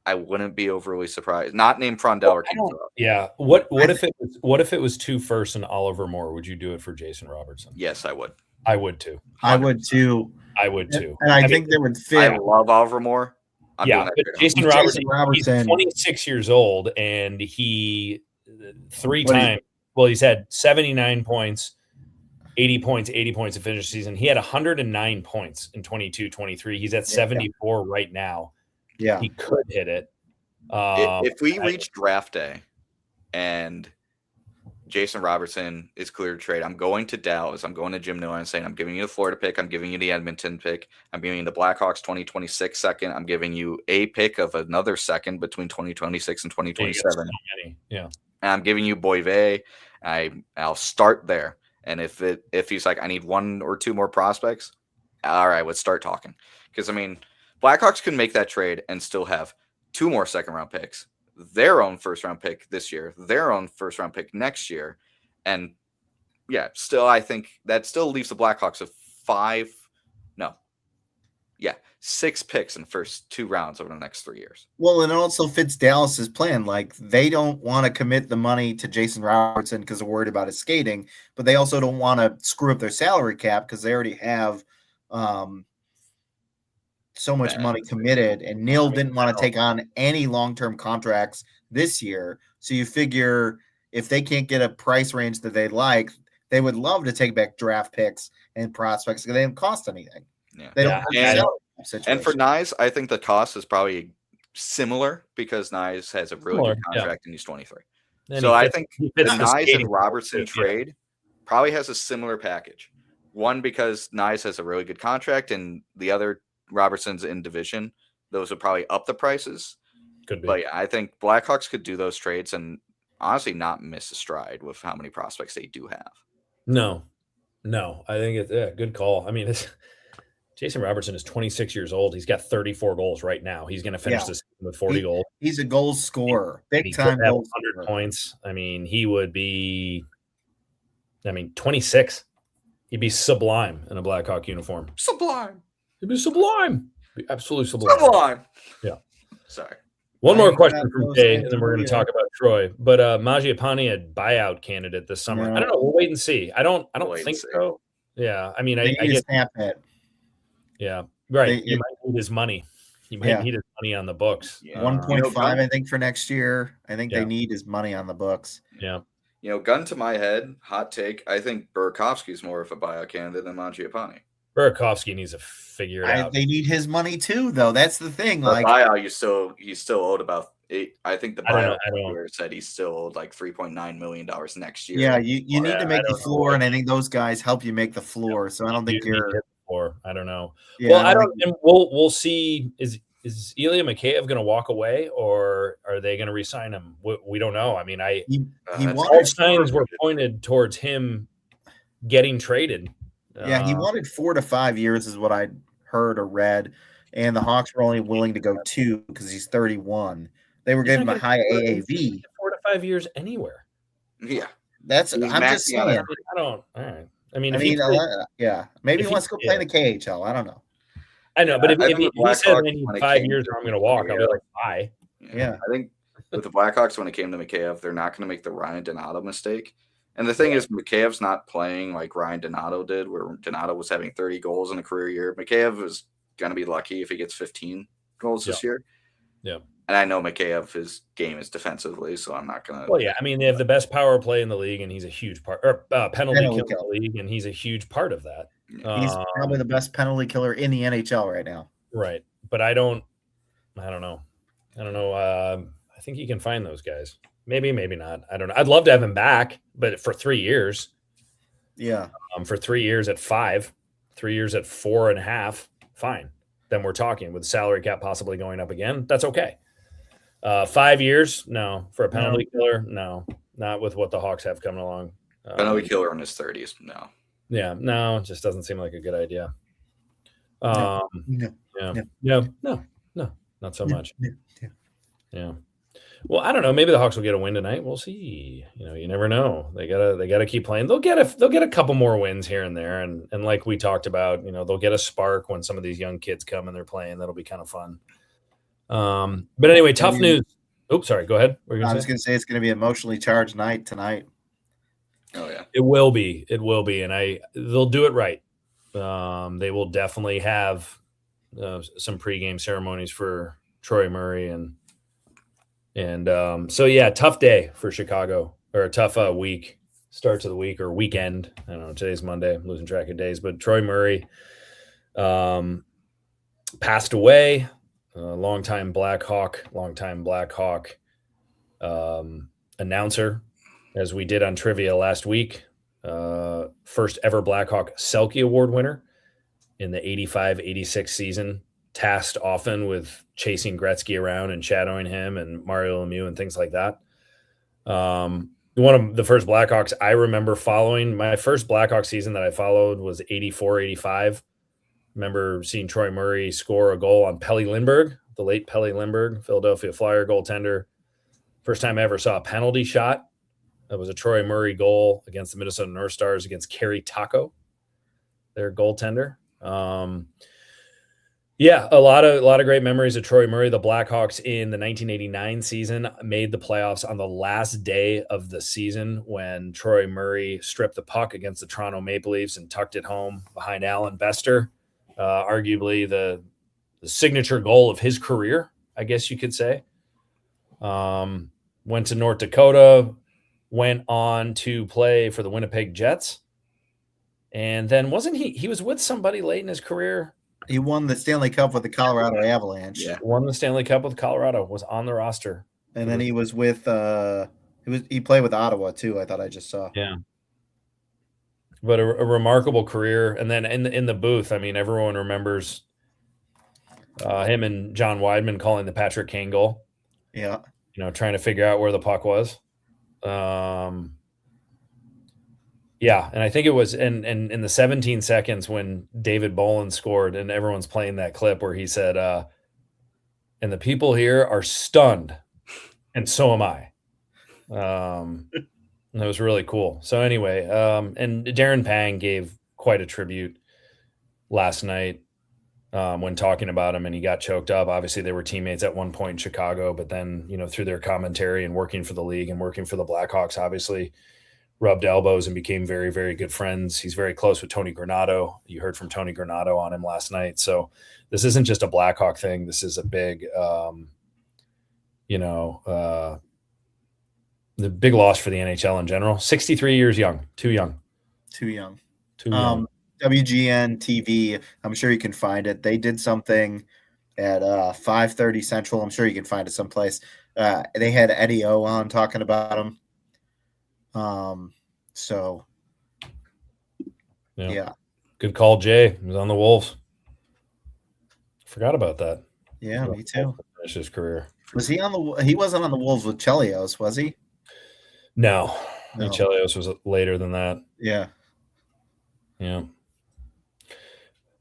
I wouldn't be overly surprised. Not named Frondell or Kinsella. Yeah. What if it was 2 firsts and Oliver Moore? Would you do it for Jason Robertson? Yes, I would. I would too. 100%. I would too. And I think they would fit. I love Oliver Moore. But Jason Robertson, he's 26 years old, and he 3 times. Well, he's had 79 points. 80 points to finish the season. He had 109 points in 22-23. He's at 74 right now. Yeah. He could hit it. If we reach draft day and Jason Robertson is clear to trade, I'm going to Dallas. I'm going to Jim Miller and saying, I'm giving you the Florida pick. I'm giving you the Edmonton pick. I'm giving you the Blackhawks 2026 second. I'm giving you a pick of another second between 2026 and 2027. Yeah. And I'm giving you Boyve. I'll start there. And if he's like, I need 1 or 2 more prospects, all right, let's start talking. Because, I mean, Blackhawks can make that trade and still have 2 more second-round picks, their own first-round pick this year, their own first-round pick next year. And, still I think that still leaves the Blackhawks with 6 picks in the first 2 rounds over the next 3 years. Well, and it also fits Dallas's plan. Like, they don't want to commit the money to Jason Robertson because they're worried about his skating, but they also don't want to screw up their salary cap because they already have so much money committed. And Neil didn't want to take on any long-term contracts this year. So you figure if they can't get a price range that they like, they would love to take back draft picks and prospects because they don't cost anything. Yeah. They don't and for Nyes, I think the cost is probably similar because Nyes has a really good contract and he's 23. And so I think the Nyes and Robertson trade probably has a similar package. One, because Nyes has a really good contract, and the other, Robertson's in division. Those would probably up the prices. Could be. But I think Blackhawks could do those trades and honestly not miss a stride with how many prospects they do have. No. I think it's a good call. I mean, Jason Robertson is 26 years old. He's got 34 goals right now. He's going to finish this with 40 goals. He's a goal scorer. Big time goal 100 points. I mean, he would be 26. He'd be sublime in a Blackhawk uniform. Sublime. He'd be sublime. Be absolutely sublime. Sublime. Yeah. Sorry. One more question from Jay, and then we're going to talk about Troy. But Mangiapane, a buyout candidate this summer. I don't know. We'll wait and see. I don't think so. Yeah. I mean, I get it. Yeah. Right. He might need his money. He might need his money on the books. Yeah. 1.5, I think, for next year. I think they need his money on the books. Yeah. Gun to my head, hot take, I think Burakovsky's more of a buyout candidate than Mangiapane. Burakovsky needs to figure it out. They need his money too, though. That's the thing. The buyout, he's still owed about I think the buyout said he's still owed like $3.9 million next year. Yeah, you need to make the floor, and I think those guys help you make the floor. So I don't think you're. Or I don't know. Yeah, well, I don't. And we'll see. is Ilya Mikheyev going to walk away, or are they going to re-sign him? We don't know. I mean, all signs were pointed towards him getting traded. Yeah, he wanted 4 to 5 years is what I heard or read, and the Hawks were only willing to go 2 because he's 31. They were giving him a high AAV. 4 to 5 years anywhere. Yeah, I'm just saying. I don't. All right. I mean, maybe he wants to go play in the KHL. I don't know. I know, but if he said I need 5 years or I'm going to walk, I'll be like, bye. Yeah. I think with the Blackhawks, when it came to Mikheyev, they're not going to make the Ryan Donato mistake. And the thing is, Mikheyev's not playing like Ryan Donato did, where Donato was having 30 goals in a career year. Mikheyev is going to be lucky if he gets 15 goals this year. Yeah. And I know Mikheyev, his game is defensively, so I'm not going to. Well, yeah. I mean, they have the best power play in the league, and he's a huge part, or penalty kill in the league, and he's a huge part of that. He's probably the best penalty killer in the NHL right now. Right. But I don't know. I think you can find those guys. Maybe not. I don't know. I'd love to have him back, but for 3 years. Yeah. For 3 years at 5, 3 years at 4.5, fine. Then we're talking with salary cap possibly going up again. That's okay. 5 years, no. For a penalty killer, no. Not with what the Hawks have coming along. Penalty killer in his 30s, no. Yeah, no, it just doesn't seem like a good idea. No, not so much. Yeah. Well, I don't know. Maybe the Hawks will get a win tonight. We'll see. You never know. They gotta keep playing. They'll get a couple more wins here and there, and like we talked about, they'll get a spark when some of these young kids come and they're playing. That'll be kind of fun. But anyway, tough news. Oops, sorry. Go ahead. I was going to say it's going to be an emotionally charged night tonight. Oh yeah, it will be, and they'll do it right. They will definitely have some pregame ceremonies for Troy Murray and so yeah, tough day for Chicago, or a tough week, start to the week or weekend. I don't know. Today's Monday. I'm losing track of days, but Troy Murray passed away. Longtime Blackhawk announcer, as we did on trivia last week. First ever Blackhawk Selke Award winner in the 85-86 season, tasked often with chasing Gretzky around and shadowing him and Mario Lemieux and things like that. One of the first Blackhawks I remember following, my first Blackhawk season that I followed was 84-85. Remember seeing Troy Murray score a goal on Pelle Lindbergh, the late Pelle Lindbergh, Philadelphia Flyer goaltender. First time I ever saw a penalty shot. That was a Troy Murray goal against the Minnesota North Stars against Kerry Taco, their goaltender. Yeah, a lot of great memories of Troy Murray. The Blackhawks in the 1989 season made the playoffs on the last day of the season when Troy Murray stripped the puck against the Toronto Maple Leafs and tucked it home behind Alan Bester. Arguably the signature goal of his career, I guess you could say. Went to North Dakota, went on to play for the Winnipeg Jets. And then he was with somebody late in his career. He won the Stanley Cup with the Colorado Avalanche. Yeah, won the Stanley Cup with Colorado, was on the roster. And then he was with he played with Ottawa too, I thought I just saw. Yeah. But a remarkable career. And then in the booth, I mean, everyone remembers him and John Weidman calling the Patrick Kane goal. Yeah. Trying to figure out where the puck was. Yeah, and I think it was in the 17 seconds when David Bolin scored, and everyone's playing that clip where he said, and the people here are stunned, and so am I. That was really cool. So anyway, and Darren Pang gave quite a tribute last night when talking about him, and he got choked up. Obviously, they were teammates at one point in Chicago, but then, through their commentary and working for the league and working for the Blackhawks, obviously rubbed elbows and became very, very good friends. He's very close with Tony Granato. You heard from Tony Granato on him last night. So this isn't just a Blackhawk thing. This is a big, the big loss for the NHL in general. 63 years young, too young. WGN TV, I'm sure you can find it. They did something at 5:30 Central. I'm sure you can find it someplace. They had Eddie O on talking about him. So yeah. Good call, Jay. He was on the Wolves. Forgot about that. Yeah, me too. Finish his career. Was he on the? He wasn't on the Wolves with Chelios, was he? No. No. Chelios was later than that. Yeah. Yeah.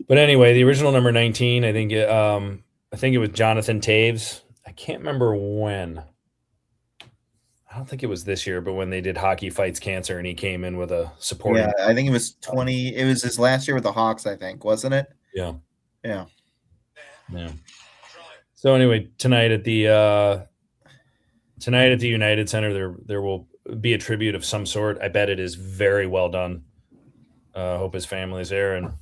But anyway, the original number 19, I think it was Jonathan Taves. I can't remember when. I don't think it was this year, but when they did Hockey Fights Cancer and he came in with a supporting. Yeah, I think it was 20. It was his last year with the Hawks, I think, wasn't it? Yeah. Yeah. Yeah. So anyway, tonight at the United Center, there will be a tribute of some sort. I bet it is very well done. Hope his family's there. And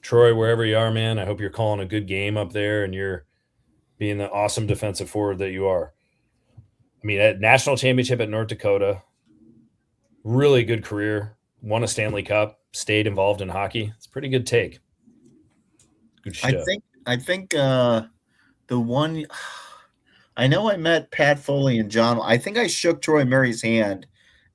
Troy, wherever you are, man, I hope you're calling a good game up there and you're being the awesome defensive forward that you are. I mean, at national championship at North Dakota, really good career, won a Stanley Cup, stayed involved in hockey. It's a pretty good take. Good shit. I think the one I know I met Pat Foley and John. I think I shook Troy Murray's hand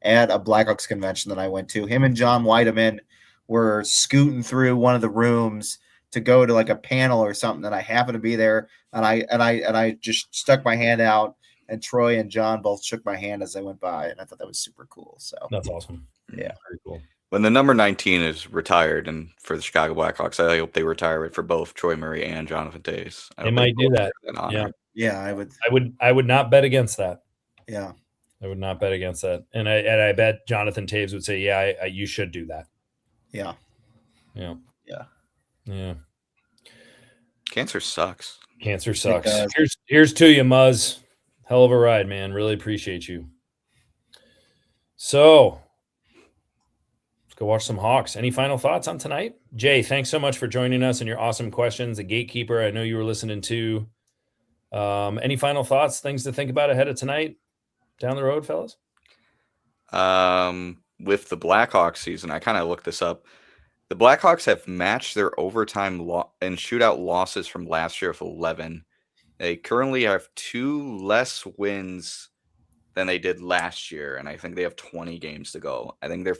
at a Blackhawks convention that I went to. Him and John Weideman were scooting through one of the rooms to go to like a panel or something, and I happened to be there, and I just stuck my hand out, and Troy and John both shook my hand as I went by, and I thought that was super cool. So that's awesome. Yeah, very cool. When the number 19 is retired, and for the Chicago Blackhawks, I hope they retire it for both Troy Murray and Jonathan Taves. They might do that. Yeah, I would not bet against that. Yeah, I would not bet against that, and I bet Jonathan Taves would say, "Yeah, you should do that." Yeah. Cancer sucks. Cancer sucks. Here's to you, Muzz. Hell of a ride, man. Really appreciate you. So, let's go watch some Hawks. Any final thoughts on tonight? Jay, thanks so much for joining us and your awesome questions. The Gatekeeper, I know you were listening to. Any final thoughts, things to think about ahead of tonight down the road, fellas? With the Blackhawks season, I kind of looked this up. The Blackhawks have matched their overtime and shootout losses from last year of 11. They currently have 2 less wins than they did last year, and I think they have 20 games to go. I think they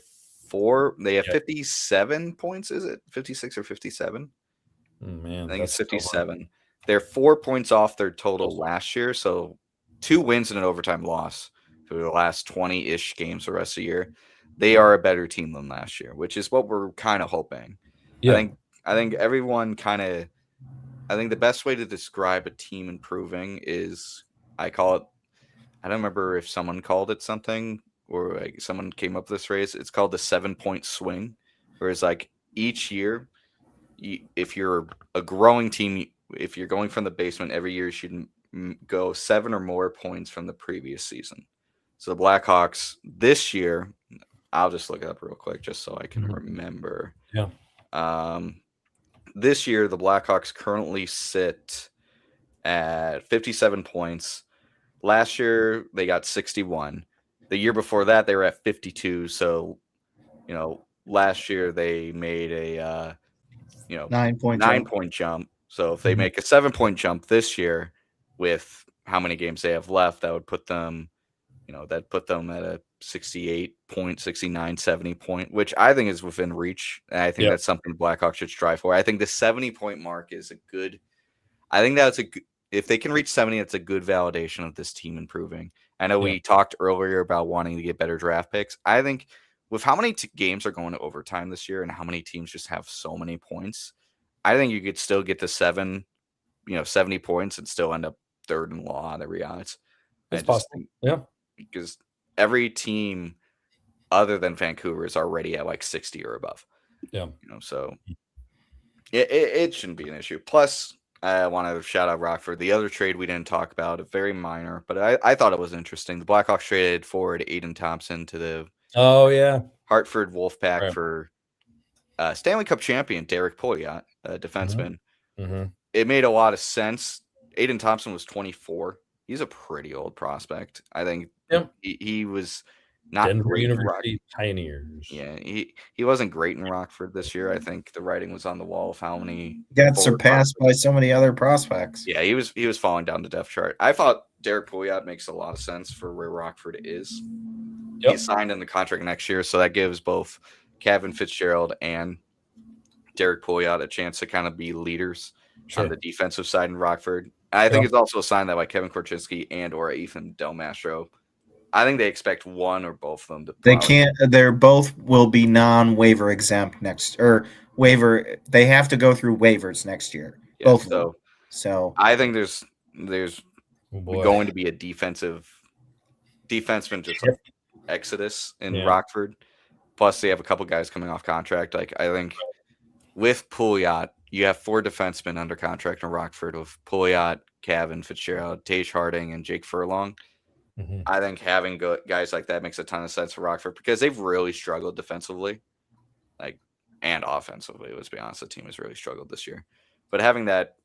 have 57 points, is it? 56 or 57? Man, I think it's 57. They're 4 points off their total last year, so 2 wins and an overtime loss for the last 20-ish games the rest of the year. They are a better team than last year, which is what we're kind of hoping. Yeah. I think everyone I think the best way to describe a team improving is, I call it, I don't remember if someone called it something or like someone came up with this phrase. It's called the 7-point swing, whereas like each year, if you're a growing team, if you're going from the basement every year, you should go 7 or more points from the previous season. So the Blackhawks this year, I'll just look it up real quick just so I can remember. Yeah. This year, the Blackhawks currently sit at 57 points. Last year, they got 61. The year before that, they were at 52. So, last year they made a, 9-point jump. So if they make a 7-point jump this year with how many games they have left, that would put them, at a 68 point, 69, 70 point, which I think is within reach. And I think that's something the Blackhawks should strive for. I think the 70-point mark is if they can reach 70, it's a good validation of this team improving. I know we talked earlier about wanting to get better draft picks. I think with how many games are going to overtime this year and how many teams just have so many points, I think you could still get to 70 points and still end up third in law on every odds. It's possible. Yeah. Because every team other than Vancouver is already at like 60 or above. Yeah. So it shouldn't be an issue. Plus, I want to shout out Rockford. The other trade we didn't talk about, very minor, but I thought it was interesting. The Blackhawks traded forward Aiden Thompson to the Hartford Wolfpack for Stanley Cup champion Derek Pouliot, a defenseman. Mm-hmm. It made a lot of sense. Aiden Thompson was 24. He's a pretty old prospect. I think he was not Denver great University Pioneers. Yeah, he wasn't great in Rockford this year. I think the writing was on the wall of how many got surpassed by so many other prospects. Yeah, he was falling down the depth chart. I thought Derek Pouliot makes a lot of sense for where Rockford is. Yep. He's signed in the contract next year, so that gives both Sean Fitzgerald and Derek Pouliot a chance to kind of be leaders on the defensive side in Rockford. I think it's also a sign that like Kevin Korchinski and or Ethan Del Mastro, I think they expect one or both of them to. They can't. They're both will be non-waiver exempt next or waiver. They have to go through waivers next year. Yeah, both of them. So I think there's going to be a defenseman just like exodus in Rockford. Plus, they have a couple guys coming off contract. Like I think with Pouliot, you have 4 defensemen under contract in Rockford with Pouliot, Cavan, Fitzgerald, Tage Harding, and Jake Furlong. Mm-hmm. I think having guys like that makes a ton of sense for Rockford because they've really struggled defensively, like and offensively. Let's be honest, the team has really struggled this year. But having that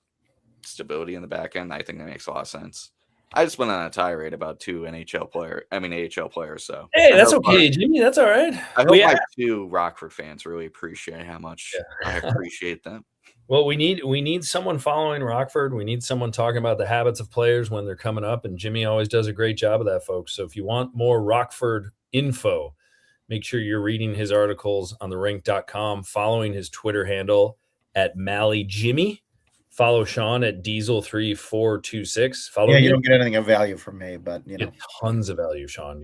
stability in the back end, I think that makes a lot of sense. I just went on a tirade about 2 AHL players. So hey, that's okay, Jimmy. That's all right. I hope my 2 Rockford fans really appreciate how much I appreciate them. Well, we need someone following Rockford. We need someone talking about the habits of players when they're coming up, and Jimmy always does a great job of that, folks. So if you want more Rockford info, make sure you're reading his articles on therink.com, following his Twitter handle at MalleyJimmy. Follow Sean at Diesel3426. Follow you don't get anything of value from me, but you know, get tons of value, Sean.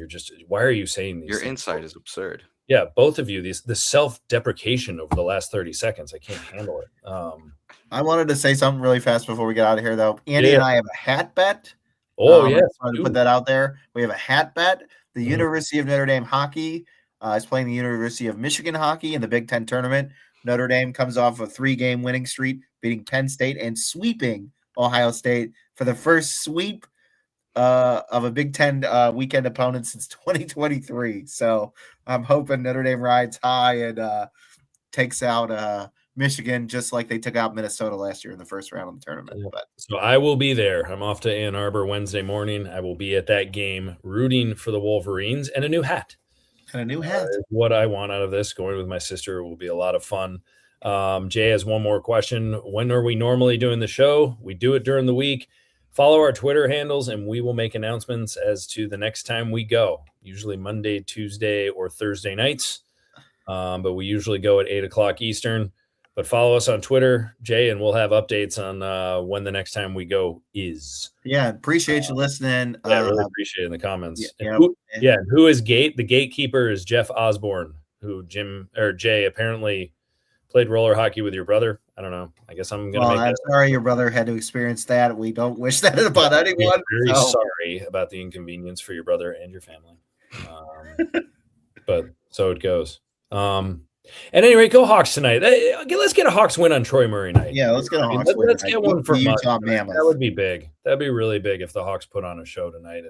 Why are you saying these? Your things? insight is absurd. Yeah, both of you. The self-deprecation over the last 30 seconds, I can't handle it. I wanted to say something really fast before we get out of here, though. Andy and I have a hat bet. Oh, yeah. I just wanted to put that out there. We have a hat bet. The University of Notre Dame hockey is playing the University of Michigan hockey in the Big Ten tournament. Notre Dame comes off a 3-game winning streak, beating Penn State and sweeping Ohio State for the first sweep of a Big Ten weekend opponent since 2023. So I'm hoping Notre Dame rides high and takes out Michigan just like they took out Minnesota last year in the first round of the tournament. But so I will be there. I'm off to Ann Arbor Wednesday morning. I will be at that game rooting for the Wolverines and a new hat. And a new hat. What I want out of this, going with my sister, will be a lot of fun. Jay has one more question. When are we normally doing the show? We do it during the week. Follow our Twitter handles, and we will make announcements as to the next time we go, usually Monday, Tuesday, or Thursday nights. But we usually go at 8 o'clock Eastern. But follow us on Twitter, Jay, and we'll have updates on when the next time we go is. Yeah, appreciate you listening. I really appreciate it in the comments. Yeah, who is Gate? The gatekeeper is Jeff Osborne, who Jay apparently played roller hockey with your brother. I don't know. I guess I'm going to I'm sorry your brother had to experience that. We don't wish that upon anyone. Very sorry about the inconvenience for your brother and your family. But so it goes. At any rate, go Hawks tonight. Let's get a Hawks win on Troy Murray night. Yeah, let's get a Hawks win. Let's get one for Utah Mammoth. That would be big. That'd be really big if the Hawks put on a show tonight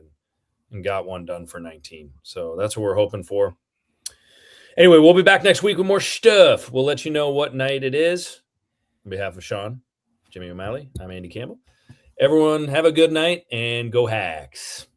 and got one done for 19. So that's what we're hoping for. Anyway, we'll be back next week with more stuff. We'll let you know what night it is. On behalf of Sean, Jimmy O'Malley, I'm Andy Campbell. Everyone have a good night and go Hawks.